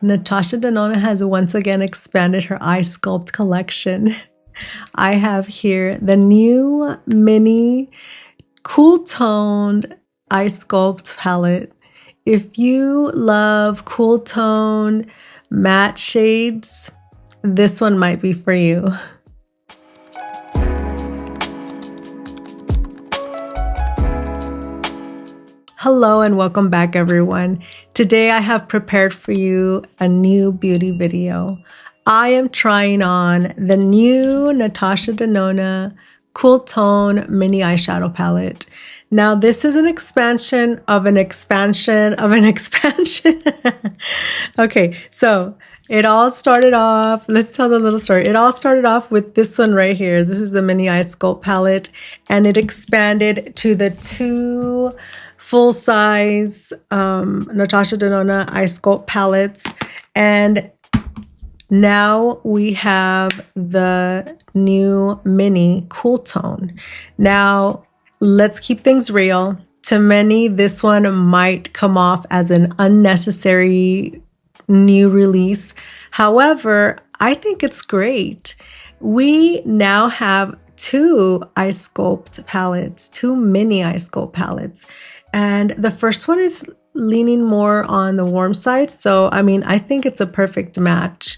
Natasha Denona has once again expanded her eye sculpt collection. I have here the new mini cool toned eye sculpt palette. If you love cool toned matte shades, this one might be for you. Hello and welcome back, everyone. Today I have prepared for you a new beauty video. I am trying on the new Natasha Denona Cool Tone Mini Eyeshadow Palette. Now, this is an expansion of an expansion of an expansion. Okay, so it all started off, let's tell the little story. It all started off with this one right here. This is the Mini Eye Sculpt Palette, and it expanded to the two full-size Natasha Denona Eye Sculpt palettes, and now we have the new mini cool tone. Now, let's keep things real. To many, this one might come off as an unnecessary new release. However, I think it's great. We now have two eye sculpt palettes, two mini eye sculpt palettes. And the first one is leaning more on the warm side. So, I think it's a perfect match,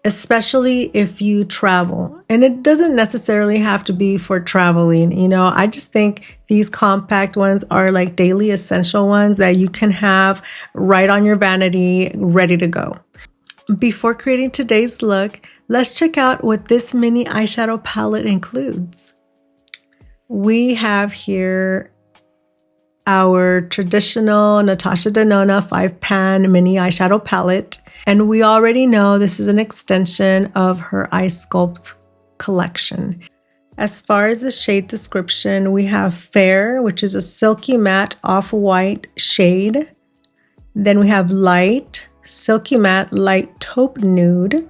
especially if you travel. And it doesn't necessarily have to be for traveling. I just think these compact ones are like daily essential ones that you can have right on your vanity, ready to go. Before creating today's look, let's check out what this mini eyeshadow palette includes. We have here our traditional Natasha Denona 5-pan mini eyeshadow palette. And we already know this is an extension of her eye sculpt collection. As far as the shade description, we have Fair, which is a silky matte off-white shade. Then we have Light, silky matte light taupe nude.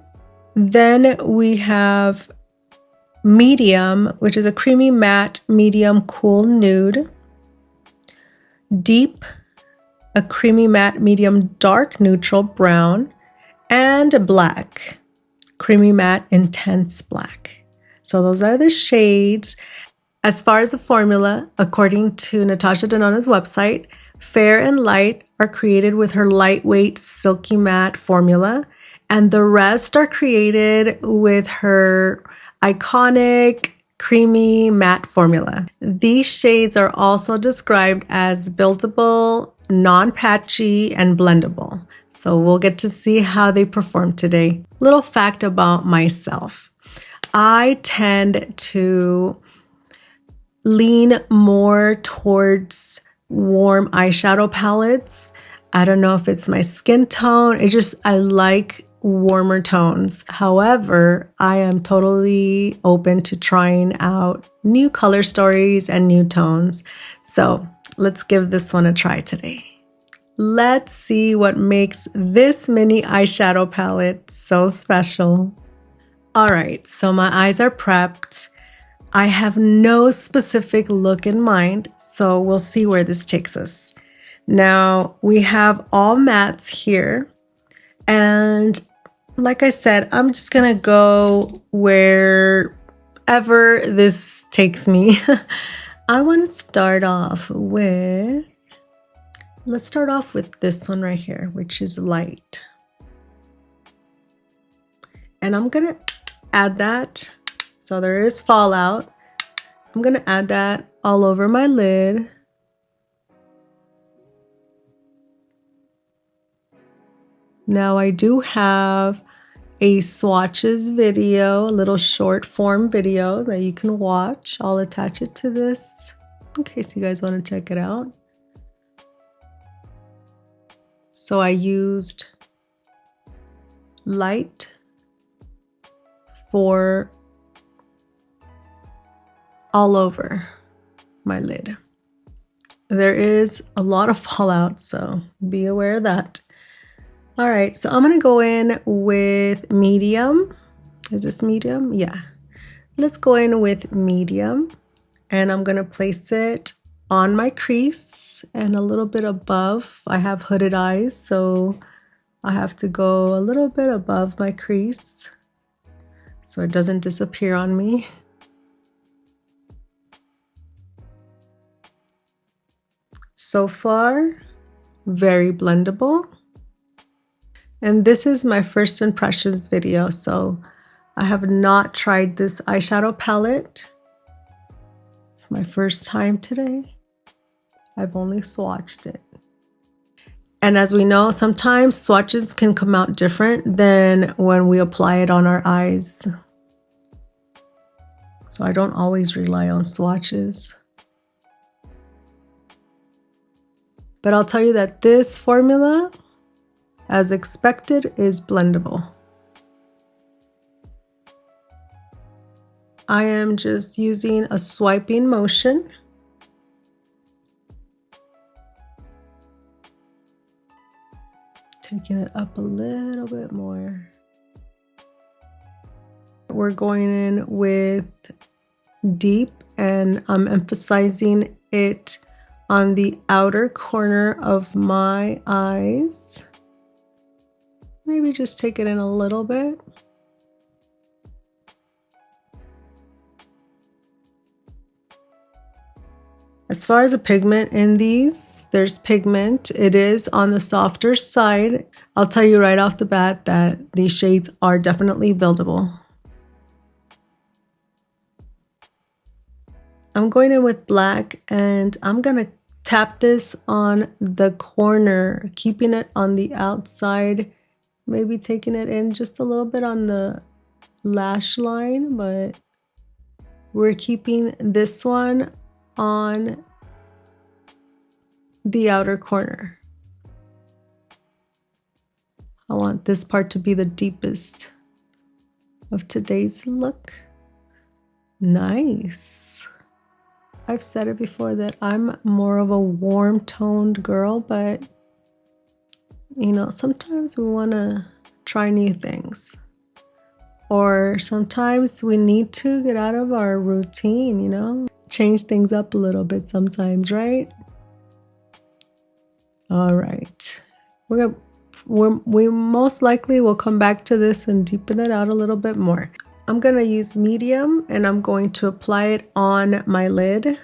Then we have Medium, which is a creamy matte medium cool nude. Deep, a creamy matte medium dark neutral brown, and Black, creamy matte intense black. So those are the shades. As far as the formula, according to Natasha Denona's website, Fair and Light are created with her lightweight silky matte formula, and the rest are created with her iconic creamy matte formula. These shades are also described as buildable, non-patchy, and blendable. So we'll get to see how they perform today. Little fact about myself. I tend to lean more towards warm eyeshadow palettes. I don't know if it's my skin tone. I like warmer tones. However, I am totally open to trying out new color stories and new tones. So let's give this one a try today. Let's see what makes this mini eyeshadow palette so special. All right, so my eyes are prepped. I have no specific look in mind, so we'll see where this takes us. Now, we have all mattes here, and like I said, I'm just gonna go wherever this takes me. I want to start off with, let's start off with this one right here, which is Light. And I'm gonna add that, so there is fallout. I'm gonna add that all over my lid. Now I do have a swatches video, a little short form video that you can watch. I'll attach it to this in case you guys want to check it out. So I used Light for all over my lid. There is a lot of fallout, so be aware of that. All right, so I'm gonna go in with medium. Is this medium? Yeah. Let's go in with medium, and I'm gonna place it on my crease and a little bit above. I have hooded eyes, so I have to go a little bit above my crease so it doesn't disappear on me. So far, very blendable. And this is my first impressions video, so I have not tried this eyeshadow palette. It's my first time today. I've only swatched it. And as we know, sometimes swatches can come out different than when we apply it on our eyes. So I don't always rely on swatches. But I'll tell you that this formula, as expected, is blendable. I am just using a swiping motion. Taking it up a little bit more. We're going in with deep, and I'm emphasizing it on the outer corner of my eyes. Maybe just take it in a little bit. As far as the pigment in these, there's pigment. It is on the softer side. I'll tell you right off the bat that these shades are definitely buildable. I'm going in with black, and I'm gonna tap this on the corner, keeping it on the outside, maybe taking it in just a little bit on the lash line, but we're keeping this one on the outer corner. I want this part to be the deepest of today's look. Nice. I've said it before that I'm more of a warm toned girl, but you know, sometimes we want to try new things. Or sometimes we need to get out of our routine, you know? Change things up a little bit sometimes, right? All right. We most likely will come back to this and deepen it out a little bit more. I'm going to use medium, and I'm going to apply it on my lid.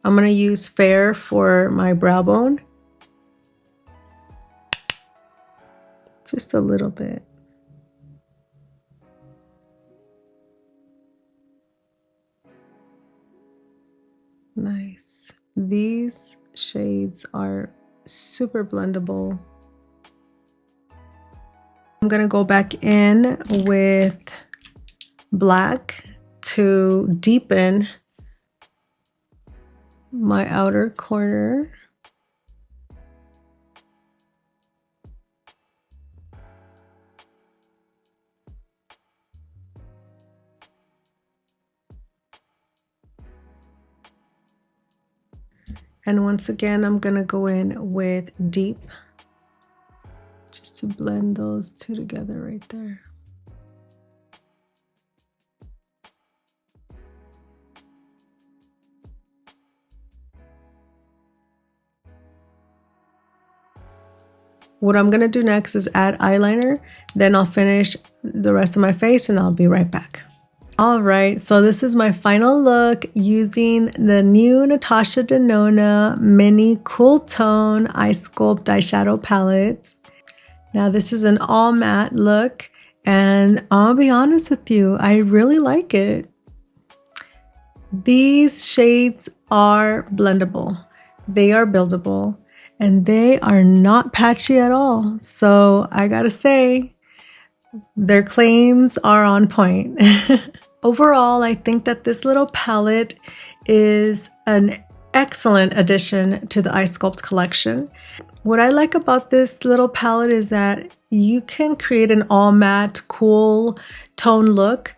I'm going to use Fair for my brow bone. Just a little bit. Nice. These shades are super blendable. I'm going to go back in with black to deepen my outer corner. And once again, I'm gonna go in with deep just to blend those two together right there. What I'm gonna do next is add eyeliner, then I'll finish the rest of my face and I'll be right back. All right, so this is my final look using the new Natasha Denona Mini Cool Tone Eye Sculpt eyeshadow palette. Now this is an all matte look, and I'll be honest with you, I really like it. These shades are blendable, they are buildable, and they are not patchy at all. So I gotta say, their claims are on point. Overall, I think that this little palette is an excellent addition to the Eye Sculpt collection. What I like about this little palette is that you can create an all matte, cool tone look,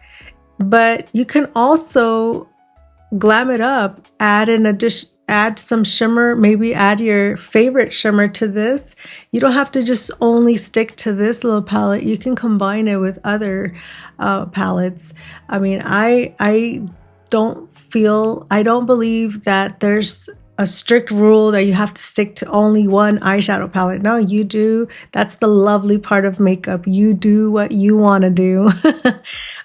but you can also glam it up, add an add some shimmer, maybe add your favorite shimmer to this. You don't have to just only stick to this little palette. You can combine it with other palettes. I mean, I don't believe that there's a strict rule that you have to stick to only one eyeshadow palette. No, you do. That's the lovely part of makeup. You do what you want to do.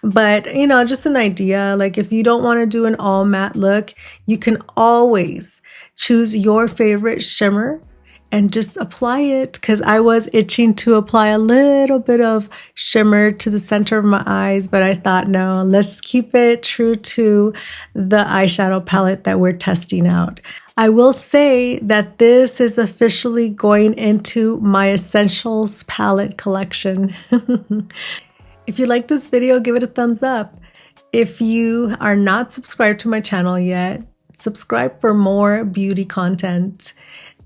But, you know, just an idea. Like if you don't want to do an all matte look, you can always choose your favorite shimmer and just apply it, because I was itching to apply a little bit of shimmer to the center of my eyes, but I thought, no, let's keep it true to the eyeshadow palette that we're testing out. I will say that this is officially going into my Essentials palette collection. If you like this video, give it a thumbs up. If you are not subscribed to my channel yet, subscribe for more beauty content.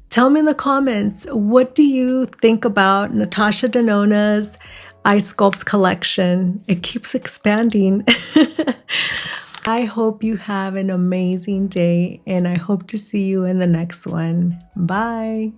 Tell me in the comments, what do you think about Natasha Denona's Eye Sculpt collection? It keeps expanding. I hope you have an amazing day, and I hope to see you in the next one. Bye.